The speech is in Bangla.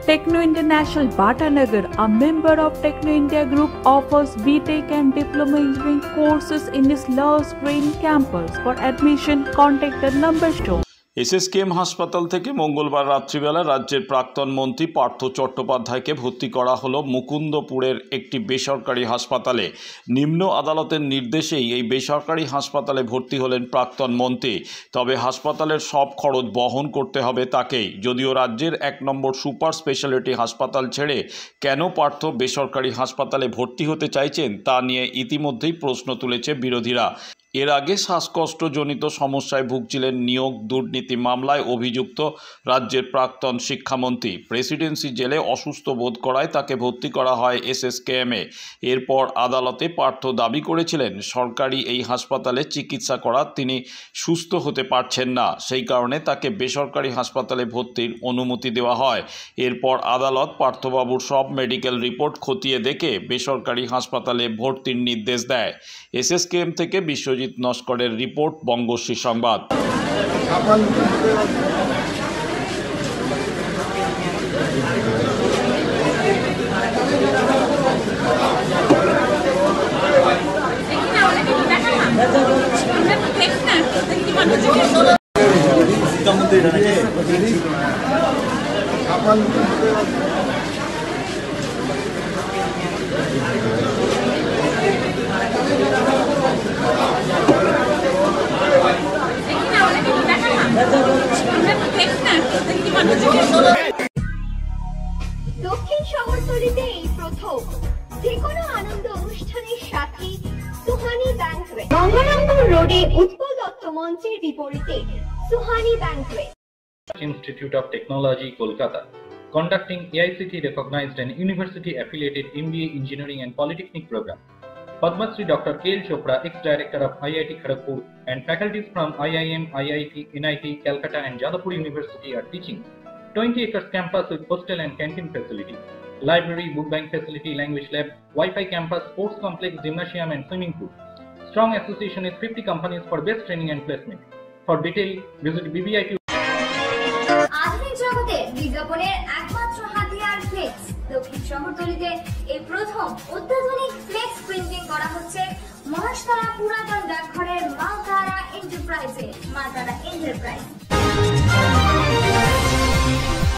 Techno International Bhatanagar, a member of Techno India Group, offers BTech and Diploma Engineering courses in its Lush Green campus. For admission, contact the number shown. SSKM হাসপাতাল থেকে মঙ্গলবার রাত্রিবেলা রাজ্যের প্রাক্তন মন্ত্রী পার্থ চট্টোপাধ্যায়কে ভর্তি করা হলো মুকুন্দপুরের একটি বেসরকারি হাসপাতালে। নিম্ন আদালতের নির্দেশেই এই বেসরকারি হাসপাতালে ভর্তি হলেন প্রাক্তন মন্ত্রী। তবে হাসপাতালের সব খরচ বহন করতে হবে তাকেই। যদিও রাজ্যের 1 নম্বর সুপার স্পেশালিটি হাসপাতাল ছেড়ে কেন পার্থ বেসরকারি হাসপাতালে ভর্তি হতে চাইছেন তা নিয়ে ইতিমধ্যেই প্রশ্ন তুলেছে বিরোধীরা। এর আগে শ্বাসকষ্টজনিত সমস্যায় ভুগছিলেন নিয়োগ দুর্নীতি মামলায় অভিযুক্ত রাজ্যের প্রাক্তন শিক্ষামন্ত্রী। প্রেসিডেন্সি জেলে অসুস্থ বোধ করায় তাকে ভর্তি করা হয় এসএসকেএমে। এরপর আদালতে পার্থ দাবি করেছিলেন সরকারি এই হাসপাতালে চিকিৎসা করা তিনি সুস্থ হতে পারছেন না, সেই কারণে তাকে বেসরকারি হাসপাতালে ভর্তির অনুমতি দেওয়া হয়। এরপর আদালত পার্থবাবুর সব মেডিকেল রিপোর্ট খতিয়ে দেখে বেসরকারি হাসপাতালে ভর্তির নির্দেশ দেয়। এসএসকেএম থেকে বিশ্বজিৎ নস্করের রিপোর্ট, বঙ্গশ্রী সংবাদ। দক্ষিণ শহরতলিতে এই প্রথম যে কোনো আনন্দ অনুষ্ঠানের সাথে সুহানি ব্যাংকুয়েট, গঙ্গারামপুর রোডে উৎপল দত্ত মঞ্চের বিপরীতে Suhani banquet. Institute of Technology, Kolkata, conducting AICTE recognized and university affiliated MBA Engineering and Polytechnic program. Padma Shri Dr. K.L. Chopra, ex-director of IIT Kharagpur, and faculties from IIM, IIT, NIT, Calcutta and Jadavpur University are teaching. 20 acres campus with hostel and canteen facility, library, book bank facility, language lab, Wi-Fi campus, sports complex, gymnasium and swimming pool. Strong association with 50 companies for best training and placement. For detail, visit BBIT. আধুনিক জগতে বিজ্ঞাপনের একমাত্র হাতিয়ার ফ্লেক্স। দক্ষিণ শহরতলিতে এই প্রথম অত্যাধুনিক ফ্লেক্স প্রিন্টিং করা হচ্ছে মহাশতলা পুরাতন ডাকঘরের মা তারা এন্টারপ্রাইজে।